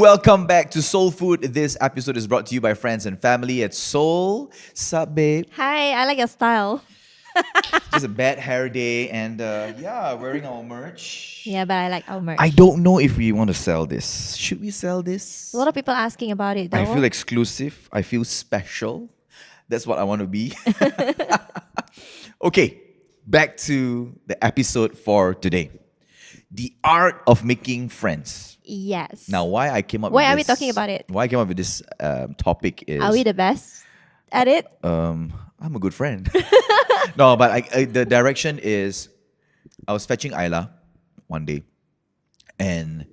welcome back to Soul Food. This episode is brought to you by friends and family at Soul. Sup, babe? Hi, I like your style. Just a bad hair day and wearing our merch. Yeah, but I like our merch. I don't know if we want to sell this. Should we sell this? A lot of people asking about it though. I feel exclusive. I feel special. That's what I want to be. Okay, back to the episode for today. The art of making friends. Yes. Now, why I came up Why with are we this- talking about it? Why I came up with this topic is... Are we the best at it? I'm a good friend. No, but the direction is, I was fetching Ayla one day, and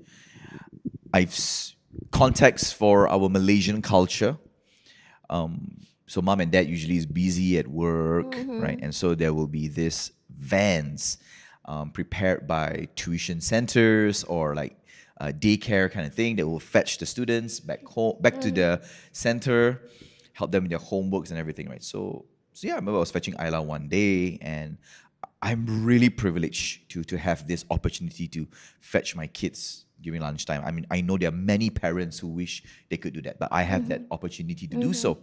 context for our Malaysian culture. So mom and dad usually is busy at work, right? And so there will be this vans prepared by tuition centers or like daycare kind of thing that will fetch the students back home, back to the center, help them with their homeworks and everything, right? So yeah, I remember I was fetching Ayla one day, and I'm really privileged to have this opportunity to fetch my kids during lunchtime. I mean, I know there are many parents who wish they could do that, but I have that opportunity to do so.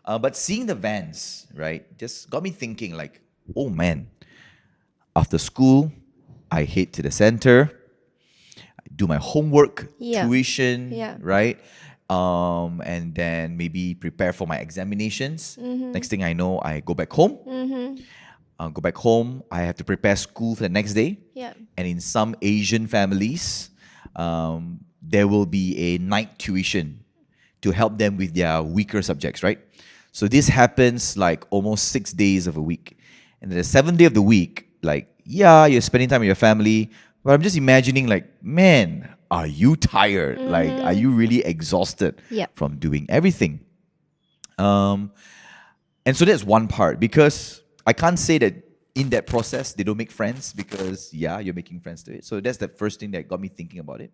But seeing the vans, right, just got me thinking like, oh man, after school, I head to the center, I do my homework, tuition, right? And then maybe prepare for my examinations. Next thing I know, I go back home. Go back home, I have to prepare school for the next day. And in some Asian families, there will be a night tuition to help them with their weaker subjects, right? So this happens like almost 6 days of a week. And then the 7th day of the week, like, yeah, you're spending time with your family, but I'm just imagining like, man, are you tired? Like, are you really exhausted from doing everything? And so that's one part, because I can't say that in that process they don't make friends, because you're making friends to it. So that's the first thing that got me thinking about it.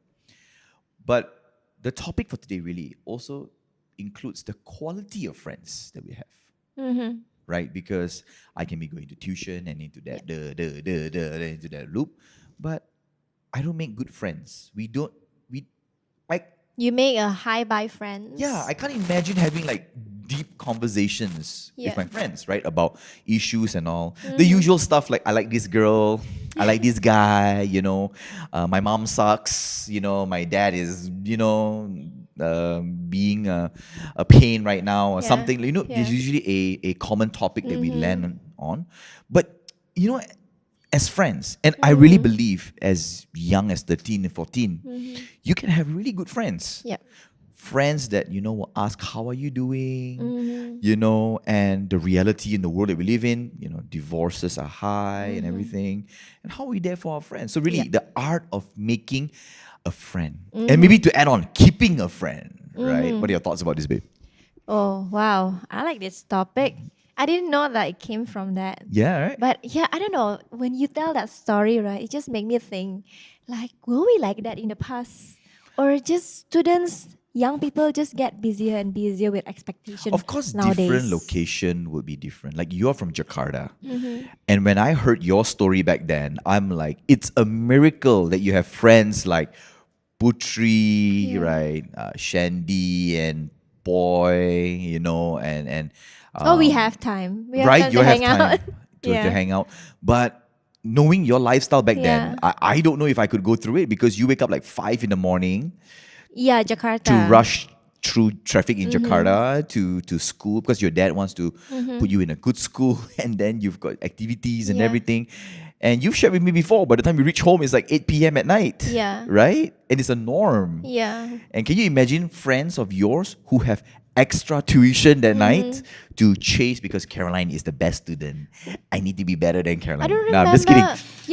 But the topic for today really also includes the quality of friends that we have. Right? Because I can be going to tuition and into that into that loop, but I don't make good friends. You make a hi-bye friends. Yeah, I can't imagine having like deep conversations with my friends, right? About issues and all. The usual stuff like, I like this girl, I like this guy, my mom sucks, my dad is, being a pain right now or something. There's usually a common topic that we land on. But, as friends, and I really believe as young as 13 and 14, you can have really good friends. Friends that, will ask, how are you doing? And the reality in the world that we live in, divorces are high and everything. And how are we there for our friends? So really, the art of making a friend. And maybe to add on, keeping a friend, right? What are your thoughts about this, babe? Oh, wow. I like this topic. I didn't know that it came from that. Yeah, right? But yeah, I don't know. When you tell that story, right, it just made me think, like, were we like that in the past? Or just students, young people just get busier and busier with expectations. Of course, nowadays. Different location would be different. Like, you're from Jakarta. And when I heard your story back then, I'm like, it's a miracle that you have friends like Putri, right? Shandy and Boy, and we have time. We have right, time you to have hang out. time to hang out. But knowing your lifestyle back then, I don't know if I could go through it, because you wake up like 5 in the morning. Yeah, Jakarta. To rush through traffic in Jakarta to school, because your dad wants to put you in a good school, and then you've got activities and everything. And you've shared with me before, by the time you reach home, it's like 8 p.m. at night. Yeah. Right? And it's a norm. Yeah. And can you imagine friends of yours who have extra tuition that night to chase, because Caroline is the best student, I need to be better than Caroline? I don't remember. No, I'm just kidding.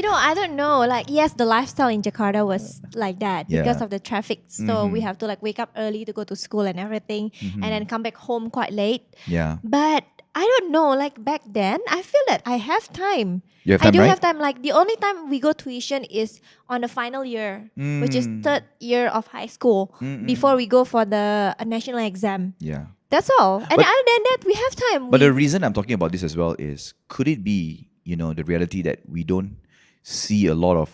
I don't know. Like, yes, the lifestyle in Jakarta was like that because of the traffic. So we have to like wake up early to go to school and everything, and then come back home quite late. Yeah. But I don't know. Like back then, I feel that I have time. You have time, I do right? have time. Like the only time we go tuition is on the final year, which is 3rd year of high school, before we go for the national exam. Yeah. That's all. And other than that, we have time. But the reason I'm talking about this as well is, could it be, the reality that we don't see a lot of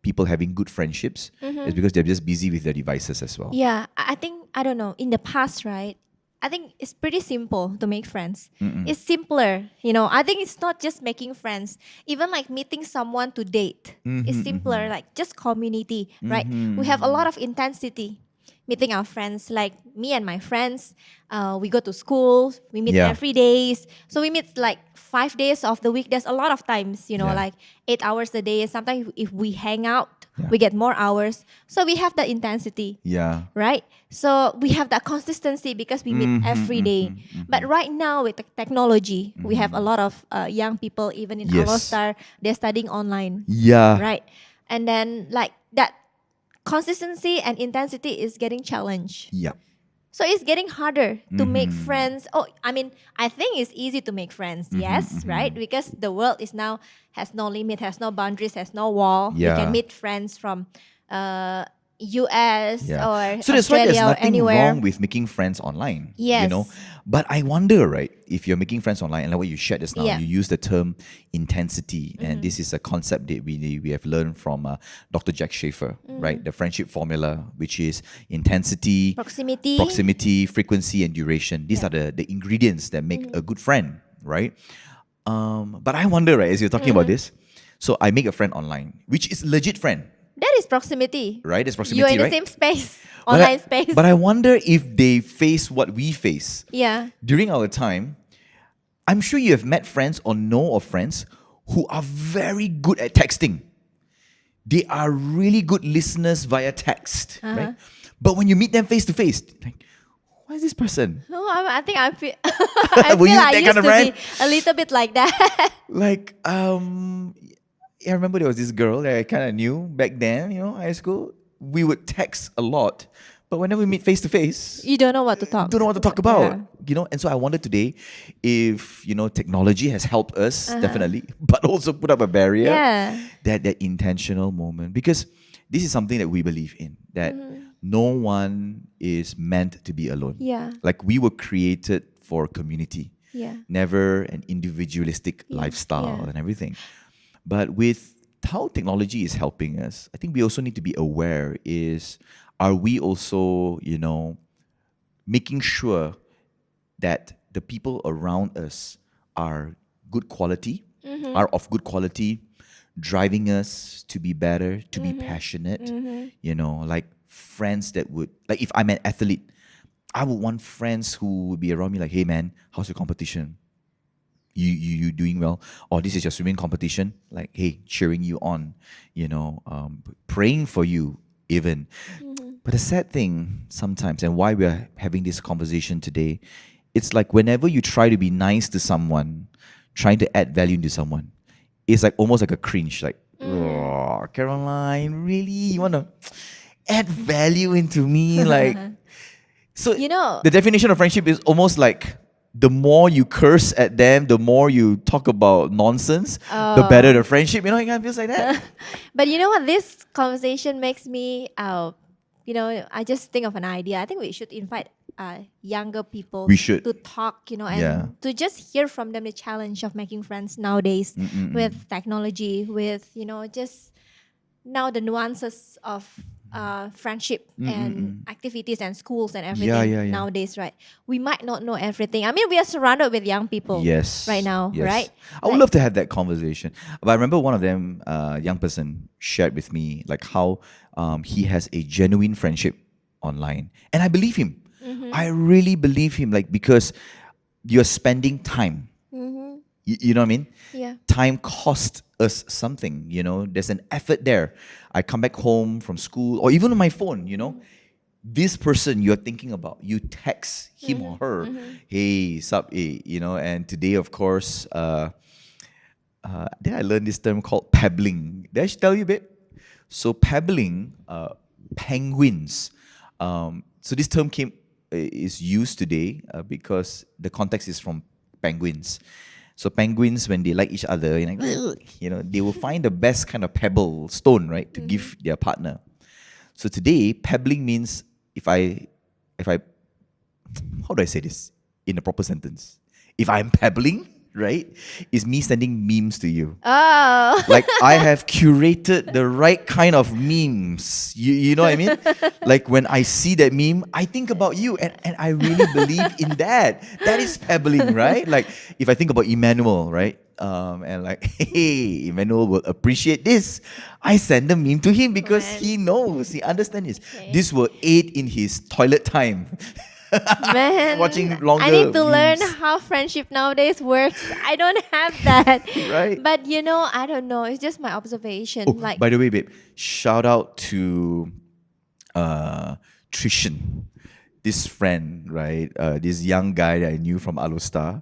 people having good friendships is because they're just busy with their devices as well. Yeah, I think, I don't know, in the past, right? I think it's pretty simple to make friends. It's simpler, I think it's not just making friends, even like meeting someone to date. It's simpler, like just community, right? We have a lot of intensity meeting our friends, like me and my friends. We go to school, we meet Yeah. every day. So we meet like 5 days of the week. There's a lot of times, Yeah. like 8 hours a day. Sometimes if we hang out, Yeah. we get more hours. So we have that intensity, Yeah. right? So we have that consistency because we meet every day. But right now with the technology, we have a lot of young people, even in Yes. Alostar, they're studying online, Yeah. right? And then like that consistency and intensity is getting challenged. Yeah. So it's getting harder to make friends. Oh, I mean, I think it's easy to make friends, yes, right? Because the world is now has no limit, has no boundaries, has no wall. Yeah. You can meet friends from US Yeah. or So that's why there's Australia or nothing anywhere. wrong with making friends online. Yes. But I wonder, right, if you're making friends online, and like what you shared just now, Yeah. you use the term intensity, and this is a concept that we have learned from Dr. Jack Schaefer, right? The friendship formula, which is intensity, Proximity. frequency, and duration. These are the ingredients that make a good friend, right? But I wonder, right, as you're talking about this, so I make a friend online, which is a legit friend. That is proximity. Right, it's proximity, You're in the right? same space, But online space. But I wonder if they face what we face. Yeah. During our time, I'm sure you have met friends or know of friends who are very good at texting. They are really good listeners via text, right? But when you meet them face to face, like, why is this person? No, I think I feel I Were feel you I that used kind of to friend? be a little bit like that. Like, I remember there was this girl that I kind of knew back then, high school. We would text a lot, but whenever we meet face to face, You don't know what to talk. don't know what to talk about, Yeah. And so I wonder today if, technology has helped us, definitely, but also put up a barrier, Yeah. that intentional moment, because this is something that we believe in, that no one is meant to be alone. Yeah. Like we were created for community, Yeah. never an individualistic lifestyle and everything. But with how technology is helping us, I think we also need to be aware are we also, making sure that the people around us are good quality, are of good quality, driving us to be better, to be passionate, like friends that would, like if I'm an athlete, I would want friends who would be around me like, hey man, how's your competition? You doing well? Or this is your swimming competition, like, hey, cheering you on, praying for you even. But the sad thing sometimes, and why we're having this conversation today, it's like whenever you try to be nice to someone, trying to add value to someone, it's like almost like a cringe, like, oh, Caroline, really? You want to add value into me? Like, so the definition of friendship is almost like the more you curse at them, the more you talk about nonsense, the better the friendship. It kind of feels like that. But you know what? This conversation makes me, I just think of an idea. I think we should invite younger people We should. to talk, and to just hear from them the challenge of making friends nowadays with technology, with, just now the nuances of friendship and activities and schools and everything nowadays, right? We might not know everything. I mean, we are surrounded with young people right now, Yes. right? I would love to have that conversation. But I remember one of them, young person, shared with me like how he has a genuine friendship online. And I believe him. I really believe him, like, because you're spending time. You know what I mean? Yeah. Time cost us something, there's an effort there. I come back home from school or even on my phone, this person you're thinking about, you text him or her, hey, sup, and today, of course, then I learned this term called pebbling. Did I tell you a bit? So pebbling, penguins. So this term is used today because the context is from penguins. So penguins, when they like each other, they will find the best kind of pebble stone, right, to give their partner. So today, pebbling means if I, how do I say this in a proper sentence? If I'm pebbling, right, is me sending memes to you. Oh. Like I have curated the right kind of memes. You know what I mean? Like when I see that meme, I think about you and I really believe in that. That is pebbling, right? Like if I think about Emmanuel, right? And like, hey, Emmanuel will appreciate this. I send a meme to him because Man. he knows, he understands this. Okay. This will aid in his toilet time. Man, Watching longer I need to learn memes. how friendship nowadays works. I don't have that. Right. But I don't know. It's just my observation. Oh, Like, by the way, babe, shout out to Trishan, this friend, right? This young guy that I knew from Alustar.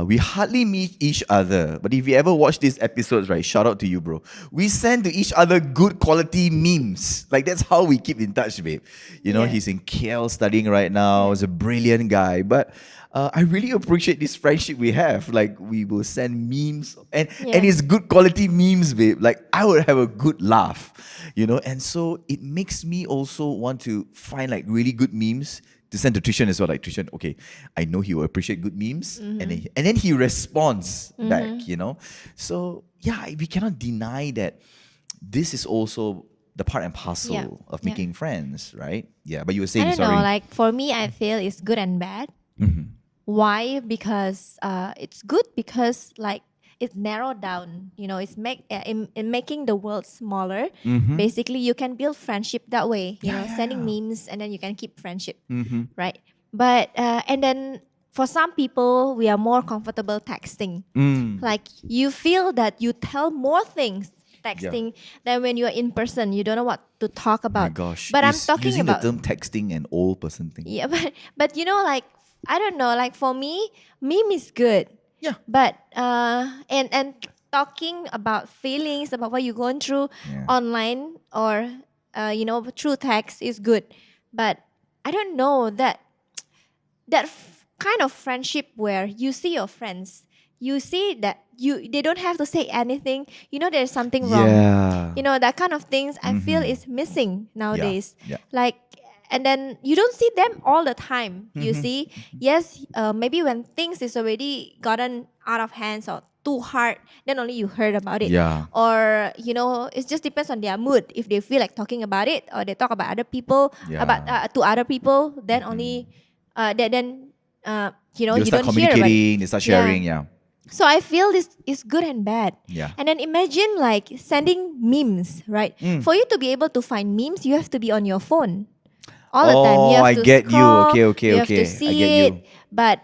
We hardly meet each other, but if you ever watch these episodes, right, shout out to you, bro. We send to each other good quality memes. Like that's how we keep in touch, babe. You know, Yeah. he's in KL studying right now. He's a brilliant guy, but I really appreciate this friendship we have. Like we will send memes, and it's good quality memes, babe. Like I would have a good laugh, and so it makes me also want to find like really good memes to send to Trishan as well. Like Trishan, okay, I know he will appreciate good memes, and then he responds back. So yeah, we cannot deny that this is also the part and parcel Yeah. of Yeah. making friends, right? Yeah, but you were I saying, don't sorry. know. Like, for me, I feel it's good and bad. Why? Because it's good because, like, it's narrowed down. It's in making the world smaller. Basically, you can build friendship that way. Sending memes, and then you can keep friendship, right? But and then for some people, we are more comfortable texting. Like you feel that you tell more things texting than when you are in person. You don't know what to talk My about. gosh, But I'm is talking using about the term texting an old person thing. yeah, but like I don't know, like for me, meme is good. Yeah. But and talking about feelings about what you're going through Yeah. online or through text is good. But I don't know that kind of friendship where you see your friends, you see that they don't have to say anything. There's something wrong. Yeah. That kind of things I feel is missing nowadays. Yeah. Like, and then you don't see them all the time. You see, yes, maybe when things is already gotten out of hands or too hard, then only you heard about it. Yeah. Or it just depends on their mood. If they feel like talking about it, or they talk about other people, Yeah. about to other people, then only then you They'll start don't hear about it. communicating, they start sharing, yeah. So I feel this is good and bad. Yeah. And then imagine like sending memes, right? For you to be able to find memes, you have to be on your phone all the time. You have I to get you. scroll, Okay. You have to see I get it. you. But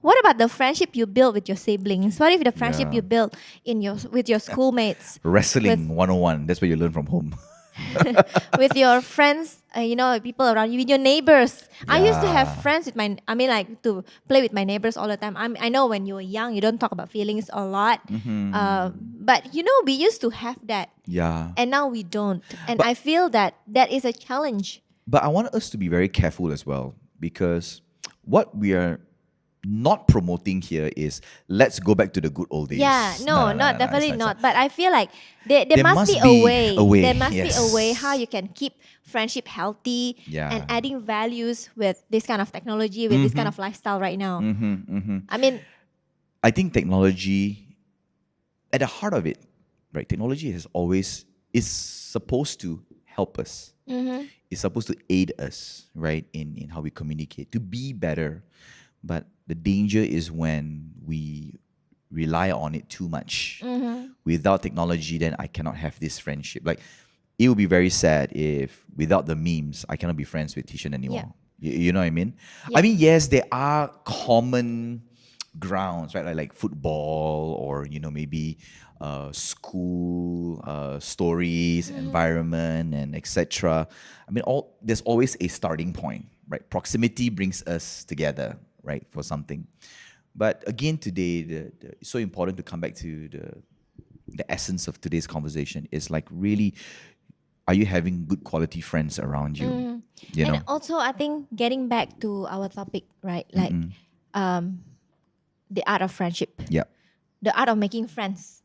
what about the friendship you build with your siblings? What if the friendship Yeah. you build with your schoolmates, Wrestling 101, that's what you learn from home. with your friends, people around you, with your neighbors? I used to have Yeah. friends with like to play with my neighbors all the time. I know when you were young, you don't talk about feelings a lot. But we used to have that. Yeah. And now we don't. And I feel that is a challenge. But I want us to be very careful as well, because what we are not promoting here is let's go back to the good old days. Yeah, no, definitely it's not. But I feel like there must be a way. There must be a way how you can keep friendship healthy and adding values with this kind of technology, with this kind of lifestyle right now. I mean, I think technology, at the heart of it, right? Technology is supposed to help us. It's supposed to aid us, right, in how we communicate, to be better. But the danger is when we rely on it too much. Without technology, then I cannot have this friendship. Like, it would be very sad if without the memes, I cannot be friends with Tishan anymore. You know what I mean? I mean, yes, there are common grounds, right? Like football, or maybe school stories, environment, and etc. I mean, there's always a starting point, right? Proximity brings us together, right, for something. But again, today, it's so important to come back to the essence of today's conversation. Is like, really, are you having good quality friends around you? You know? and also I think getting back to our topic, right? Like the art of friendship. Yeah. The art of making friends.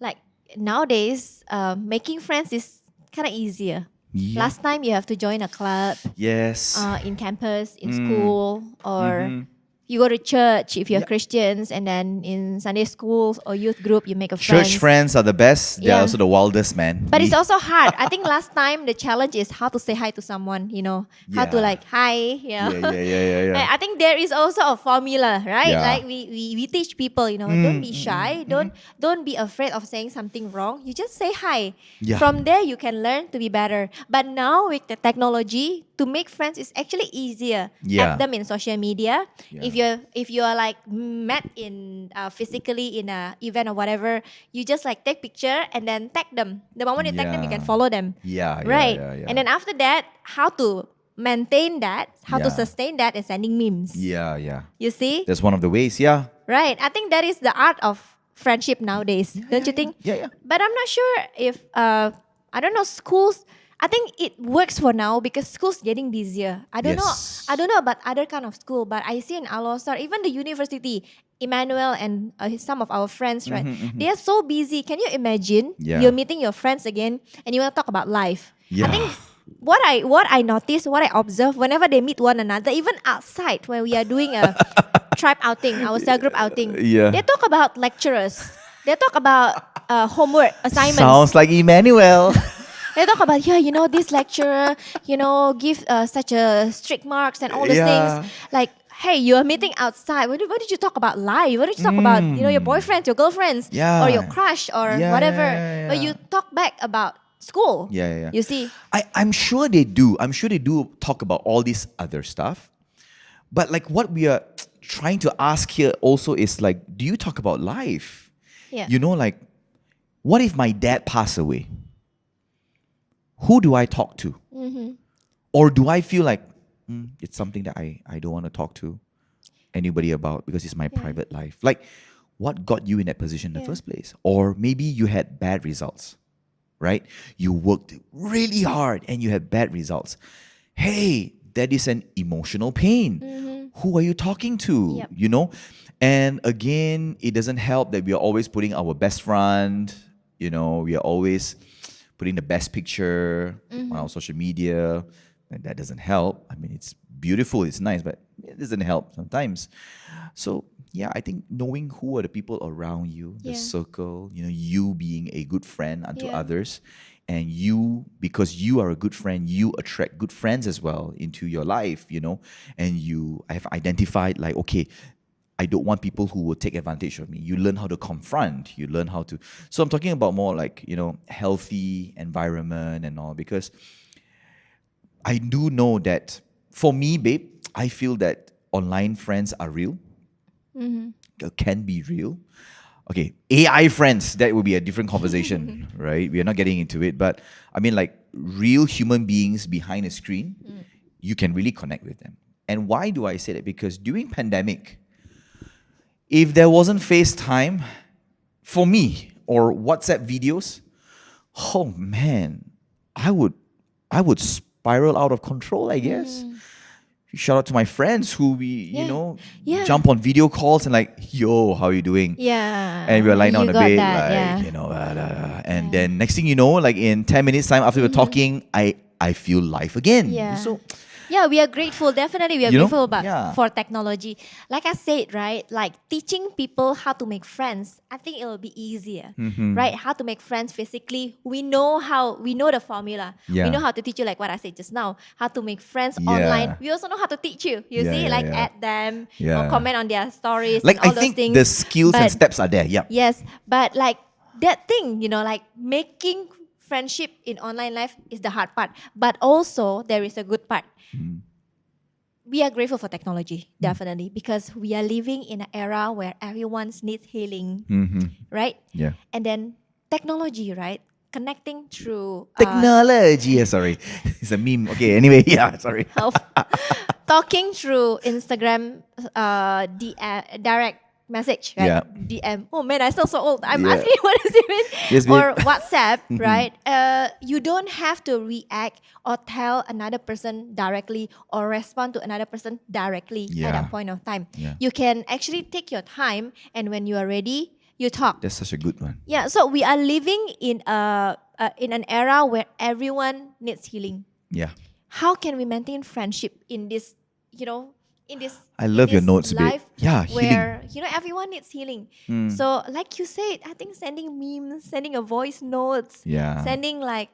Like nowadays, making friends is kind of easier. Yeah. Last time you have to join a club Yes. in campus, in school, or You go to church if you're Yeah. Christians, and then in Sunday schools or youth group, you make a Church friends are the best. They're Yeah. also the wildest, man. But it's We- also hard. I think last time the challenge is how to say hi to someone, how to Yeah. like hi, Yeah, yeah. I think there is also a formula, right? Yeah. Like we teach people, don't be shy, don't be afraid of saying something wrong. You just say hi. Yeah. From there you can learn to be better. But now with the technology, to make friends is actually easier. Yeah. Add them in social media. Yeah. If you are like met in physically in a event or whatever, you just like take picture and then tag them. The moment you tag them, you can Yeah. follow them. Yeah, yeah, Right. yeah. And then after that, how to maintain that, how to Yeah. sustain that is sending memes. Yeah. You see? That's one of the ways, yeah. Right. I think that is the art of friendship nowadays. Don't you think? Yeah. But I'm not sure if I don't know, schools, I think it works for now because schools getting busier. I don't Yes. know about other kind of school, but I see in Alosar, even the university, Emmanuel and some of our friends, right? They are so busy. Can you imagine? Yeah. You're meeting your friends again and you want to talk about life. Yeah. I think what I notice, what I observe, whenever they meet one another, even outside when we are doing a tribe outing, our cell group outing, Yeah. they talk about lecturers. They talk about homework assignments. Sounds like Emmanuel. They talk about, this lecturer, give such a strict marks and all those Yeah. things. Like, hey, you are meeting outside. What did you talk about life? What did you talk about, your boyfriends, your girlfriends, Yeah. or your crush or Yeah, whatever. yeah. But you talk back about school. Yeah. You see? I'm sure they do. I'm sure they do talk about all this other stuff. But like what we are trying to ask here also is like, do you talk about life? Yeah. Like, what if my dad passed away? Who do I talk to? Or do I feel like it's something that I don't want to talk to anybody about because it's my private life? Like, what got you in that position in the first place? Or maybe you had bad results, right? You worked really hard and you had bad results. Hey, that is an emotional pain. Who are you talking to? Yep. And again, it doesn't help that we are always putting our best front. We are always putting the best picture on our social media, and that doesn't help. I mean, it's beautiful, it's nice, but it doesn't help sometimes. So yeah, I think knowing who are the people around you, the Yeah. circle, you being a good friend unto Yeah. others, and you, because you are a good friend, you attract good friends as well into your life, and you have identified like, okay, I don't want people who will take advantage of me. You learn how to confront. You learn how to. So I'm talking about more like, healthy environment and all, because I do know that for me, babe, I feel that online friends are real, can be real. Okay, AI friends, that would be a different conversation, right? We are not getting into it. But I mean, like real human beings behind a screen, you can really connect with them. And why do I say that? Because during pandemic, if there wasn't FaceTime for me or WhatsApp videos, oh man, I would spiral out of control, I guess. Shout out to my friends who we, Yeah. jump on video calls and like, yo, how you doing? Yeah. And we're lying on You the got bed, that, like, and then next thing you know, like in 10 minutes time after we're talking, I feel life again. Yeah. So Yeah, we are grateful. Definitely, we are You know? grateful about Yeah. for technology. Like I said, right? Like teaching people how to make friends. I think it will be easier, right? How to make friends physically. We know the formula. Yeah. We know how to teach you, like what I said just now. How to make friends Yeah. online. We also know how to teach you. You Yeah, see, yeah, like yeah. add them, Yeah. or comment on their stories, like and all I think those things. the skills and But- steps are there. Yeah. Yes, but like that thing, like making friendship in online life is the hard part. But also there is a good part. We are grateful for technology, definitely, because we are living in an era where everyone needs healing, right? Yeah. And then technology, right? Connecting through Technology. Sorry. It's a meme. Okay, anyway, yeah, sorry. talking through Instagram, direct message, right? Yeah. DM. Oh man, I sound so old. I'm Yeah. asking what does it mean? Yes, babe. Or WhatsApp, right? You don't have to react or tell another person directly or respond to another person directly at Yeah. that point of time. Yeah. You can actually take your time, and when you are ready, you talk. That's such a good one. Yeah. So we are living in an era where everyone needs healing. Yeah. How can we maintain friendship in this, in this I love your notes bit. life Yeah, healing. where everyone needs healing. So like you said, I think sending memes, sending a voice notes, Yeah. sending like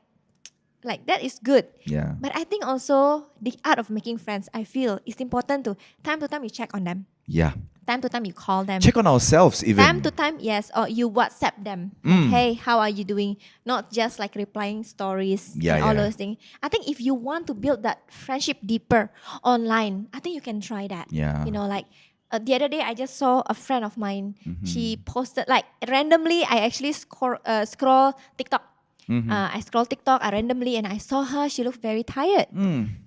that is good. Yeah. But I think also the art of making friends, I feel it's important to time you check on them. Yeah. Time to time you call them. Check on ourselves even. Time to time, yes, or you WhatsApp them. Like, hey, how are you doing? Not just like replying stories Yeah, and all yeah. those things. I think if you want to build that friendship deeper online, I think you can try that. Yeah. Like the other day, I just saw a friend of mine. She posted like randomly. I actually scroll TikTok. I scroll TikTok randomly and I saw her. She looked very tired.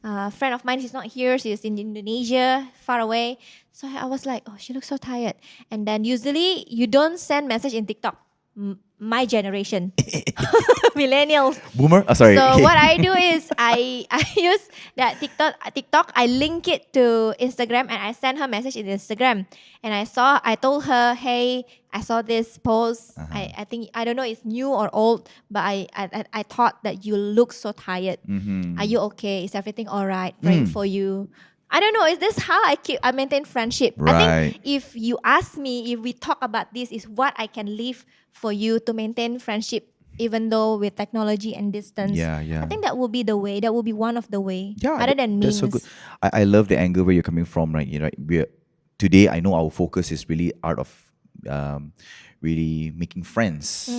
A friend of mine, she's not here. She's in Indonesia, far away. So I was like, oh, she looks so tired. And then usually you don't send message in TikTok. My generation, millennials. Boomer? Sorry. So what I do is I use that TikTok. I link it to Instagram and I send her message in Instagram. And I told her, hey, I saw this post. I think I don't know it's new or old, but I thought that you look so tired. Are you okay? Is everything all right? Praying for you. I don't know. Is this how I maintain friendship? I Right. think if you ask me, if we talk about this, is what I can leave for you to maintain friendship, even though with technology and distance. Yeah, yeah. I think that will be the way. That will be one of the way. Yeah, Other than that's memes. so good. I love the angle where you're coming from, right? Today I know our focus is really art of really making friends,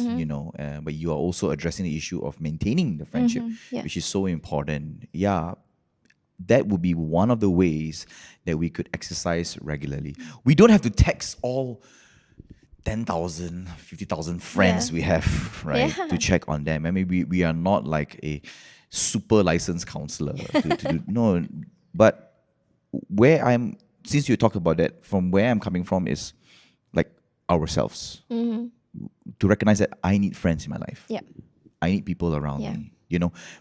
but you are also addressing the issue of maintaining the friendship, Yeah. which is so important. Yeah, that would be one of the ways that we could exercise regularly. We don't have to text all 10,000, 50,000 friends Yeah. we have, right, Yeah. to check on them. I mean, we are not like a super licensed counselor to do, no, but since you talked about that, from where I'm coming from is like ourselves. To recognize that I need friends in my life. Yeah. I need people around Yeah. me.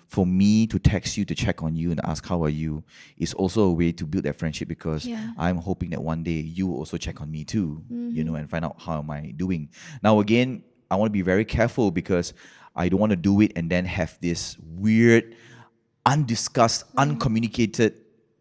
For me to text you, to check on you and ask how are you is also a way to build that friendship, because Yeah. I'm hoping that one day you will also check on me too, and find out how am I doing. Now again, I want to be very careful because I don't want to do it and then have this weird, undiscussed, uncommunicated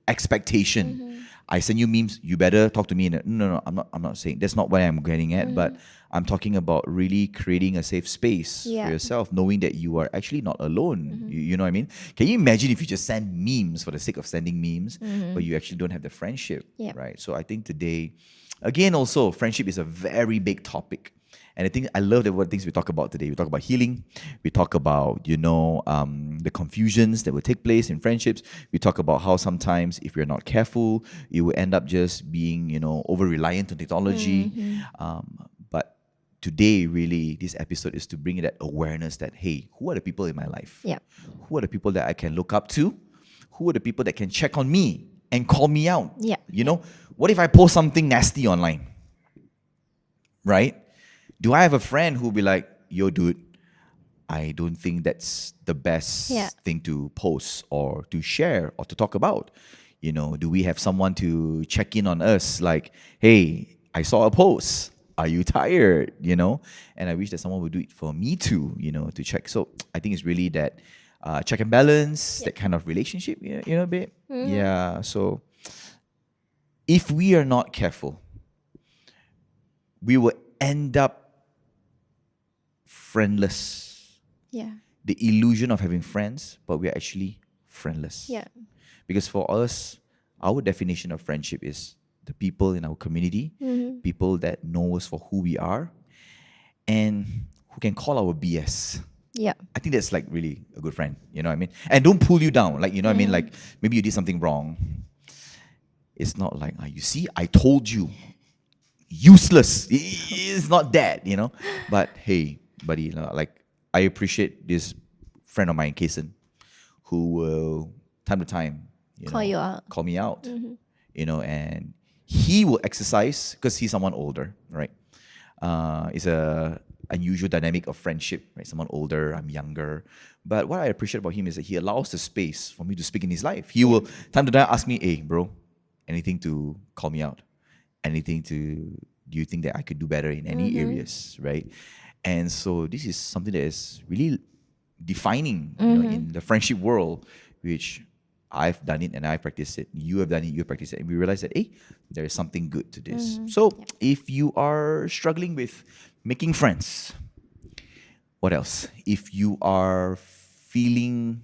expectation. I send you memes, you better talk to me. No, I'm not saying that's not what I'm getting at, but I'm talking about really creating a safe space Yeah. for yourself, knowing that you are actually not alone. You know what I mean? Can you imagine if you just send memes for the sake of sending memes, but you actually don't have the friendship, Yeah. right? So I think today, again, also friendship is a very big topic. And I think I love what things we talk about today. We talk about healing. We talk about, the confusions that will take place in friendships. We talk about how sometimes if you're not careful, you will end up just being, over-reliant on technology. But today, really, this episode is to bring that awareness that, hey, who are the people in my life? Yeah. Who are the people that I can look up to? Who are the people that can check on me and call me out? Yeah. What if I post something nasty online? Right? Do I have a friend who'll be like, yo, dude, I don't think that's the best Yeah. thing to post or to share or to talk about? Do we have someone to check in on us? Like, hey, I saw a post. Are you tired? And I wish that someone would do it for me too, to check. So I think it's really that check and balance, that kind of relationship, babe. Yeah. So if we are not careful, we will end up friendless. Yeah. The illusion of having friends, but we're actually friendless. Yeah. Because for us, our definition of friendship is the people in our community, people that know us for who we are, and who can call our BS. Yeah. I think that's like really a good friend, you know what I mean? And don't pull you down, like, what I mean? Like, maybe you did something wrong. It's not like, you see, I told you. Useless. It's not that, But hey, buddy, like, I appreciate this friend of mine, Kason, who will, time to time, Call you out. call me out, and he will exercise, because he's someone older, right? It's a unusual dynamic of friendship, right? Someone older, I'm younger. But what I appreciate about him is that he allows the space for me to speak in his life. He will, time to time, ask me, hey, bro, anything to call me out? Do you think that I could do better in any areas, right? And so this is something that is really defining in the friendship world, which I've done it and I practiced it. You have done it, you practiced it. And we realized that, hey, there is something good to this. So if you are struggling with making friends, what else? If you are feeling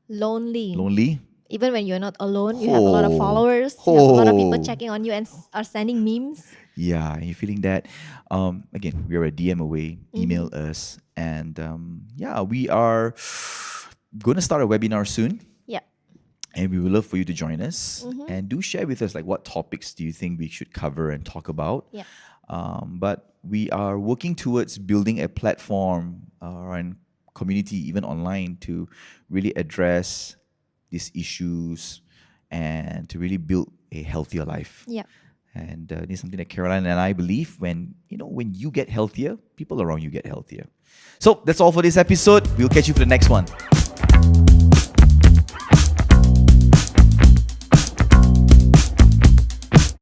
Lonely. lonely, Even when you're not alone, you have a lot of followers. You have a lot of people checking on you and are sending memes. yeah, and you're feeling that, again, we're a DM away. Email us. And yeah, we are going to start a webinar soon. Yeah. And we would love for you to join us. And do share with us, like, what topics do you think we should cover and talk about? Yeah. But we are working towards building a platform and community, even online, to really address these issues and to really build a healthier life. Yeah. And this is something that Caroline and I believe, when you get healthier, people around you get healthier. So that's all for this episode. We'll catch you for the next one.